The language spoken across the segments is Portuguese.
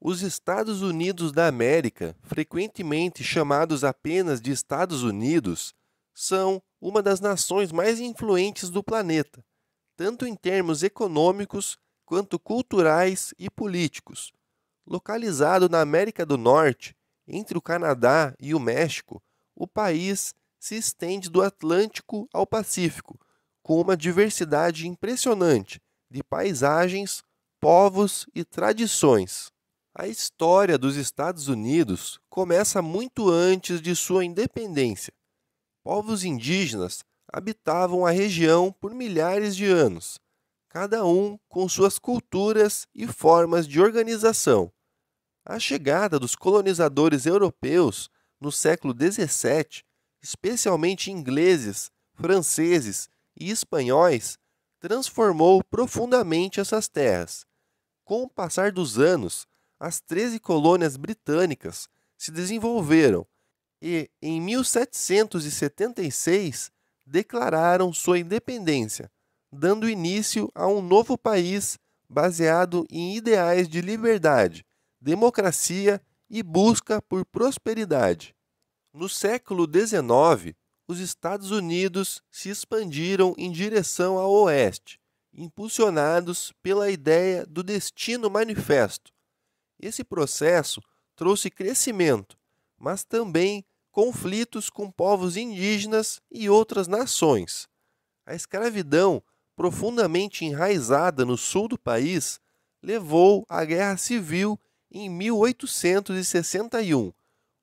Os Estados Unidos da América, frequentemente chamados apenas de Estados Unidos, são uma das nações mais influentes do planeta, tanto em termos econômicos quanto culturais e políticos. Localizado na América do Norte, entre o Canadá e o México, o país se estende do Atlântico ao Pacífico, com uma diversidade impressionante de paisagens, povos e tradições. A história dos Estados Unidos começa muito antes de sua independência. Povos indígenas habitavam a região por milhares de anos, cada um com suas culturas e formas de organização. A chegada dos colonizadores europeus no século XVII, especialmente ingleses, franceses e espanhóis, transformou profundamente essas terras. Com o passar dos anos, as 13 colônias britânicas se desenvolveram e, em 1776, declararam sua independência, dando início a um novo país baseado em ideais de liberdade, democracia e busca por prosperidade. No século XIX, os Estados Unidos se expandiram em direção ao oeste, impulsionados pela ideia do Destino Manifesto. Esse processo trouxe crescimento, mas também conflitos com povos indígenas e outras nações. A escravidão, profundamente enraizada no sul do país, levou à Guerra Civil em 1861,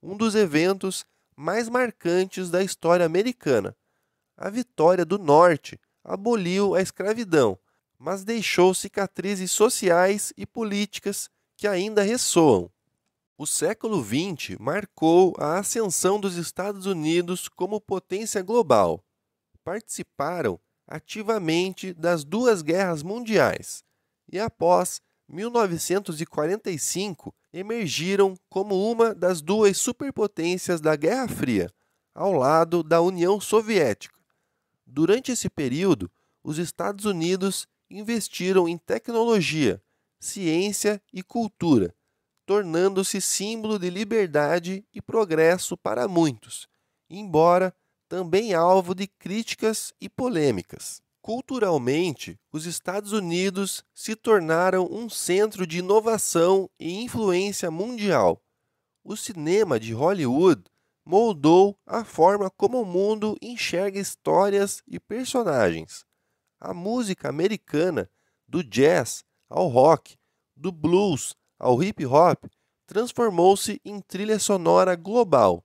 um dos eventos mais marcantes da história americana. A vitória do Norte aboliu a escravidão, mas deixou cicatrizes sociais e políticas que ainda ressoam. O século XX marcou a ascensão dos Estados Unidos como potência global. Participaram ativamente das duas guerras mundiais e, após 1945, emergiram como uma das duas superpotências da Guerra Fria, ao lado da União Soviética. Durante esse período, os Estados Unidos investiram em tecnologia, ciência e cultura, tornando-se símbolo de liberdade e progresso para muitos, embora também alvo de críticas e polêmicas. Culturalmente, os Estados Unidos se tornaram um centro de inovação e influência mundial. O cinema de Hollywood moldou a forma como o mundo enxerga histórias e personagens. A música americana, do jazz ao rock, do blues ao hip hop, transformou-se em trilha sonora global.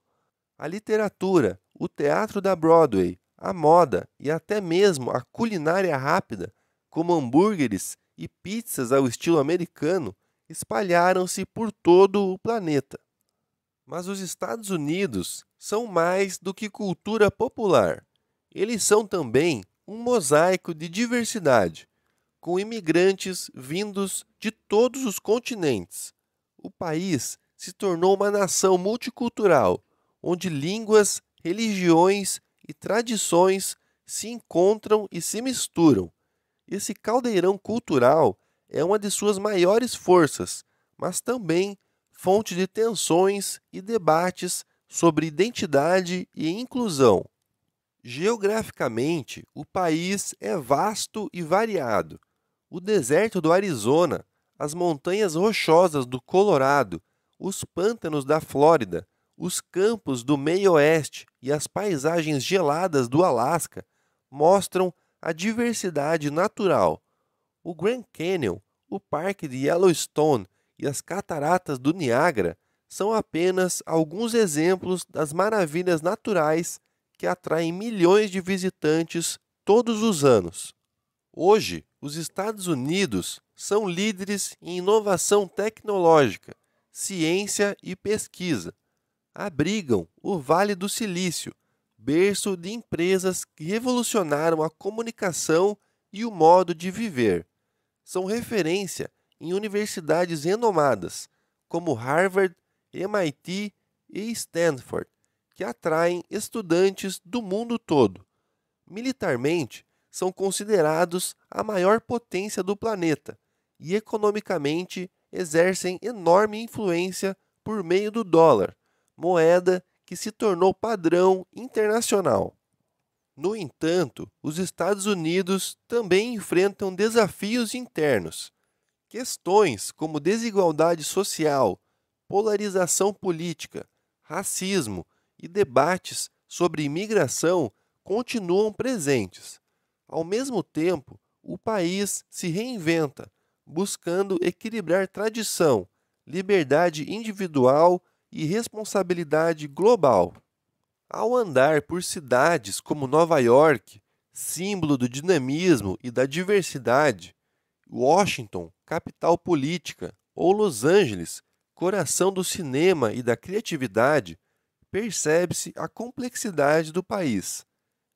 A literatura, o teatro da Broadway, a moda e até mesmo a culinária rápida, como hambúrgueres e pizzas ao estilo americano, espalharam-se por todo o planeta. Mas os Estados Unidos são mais do que cultura popular. Eles são também um mosaico de diversidade, com imigrantes vindos de todos os continentes. O país se tornou uma nação multicultural, onde línguas, religiões e tradições se encontram e se misturam. Esse caldeirão cultural é uma de suas maiores forças, mas também fonte de tensões e debates sobre identidade e inclusão. Geograficamente, o país é vasto e variado. O deserto do Arizona, as montanhas rochosas do Colorado, os pântanos da Flórida, os campos do meio-oeste e as paisagens geladas do Alasca mostram a diversidade natural. O Grand Canyon, o Parque de Yellowstone e as Cataratas do Niágara são apenas alguns exemplos das maravilhas naturais que atraem milhões de visitantes todos os anos. Hoje, os Estados Unidos são líderes em inovação tecnológica, ciência e pesquisa. Abrigam o Vale do Silício, berço de empresas que revolucionaram a comunicação e o modo de viver. São referência em universidades renomadas, como Harvard, MIT e Stanford, que atraem estudantes do mundo todo. Militarmente, são considerados a maior potência do planeta e economicamente exercem enorme influência por meio do dólar, moeda que se tornou padrão internacional. No entanto, os Estados Unidos também enfrentam desafios internos. Questões como desigualdade social, polarização política, racismo e debates sobre imigração continuam presentes. Ao mesmo tempo, o país se reinventa, buscando equilibrar tradição, liberdade individual e responsabilidade global. Ao andar por cidades como Nova York, símbolo do dinamismo e da diversidade, Washington, capital política, ou Los Angeles, coração do cinema e da criatividade, percebe-se a complexidade do país.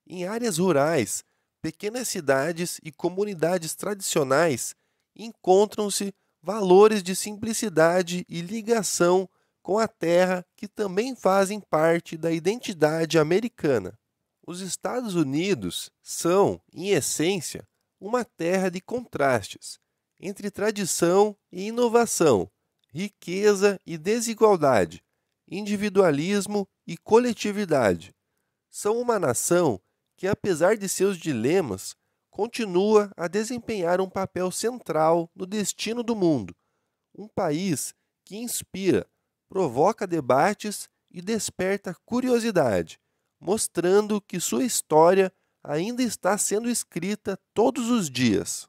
Em áreas rurais, pequenas cidades e comunidades tradicionais encontram-se valores de simplicidade e ligação com a terra que também fazem parte da identidade americana. Os Estados Unidos são, em essência, uma terra de contrastes entre tradição e inovação, riqueza e desigualdade, individualismo e coletividade. São uma nação que, apesar de seus dilemas, continua a desempenhar um papel central no destino do mundo. Um país que inspira, provoca debates e desperta curiosidade, mostrando que sua história ainda está sendo escrita todos os dias.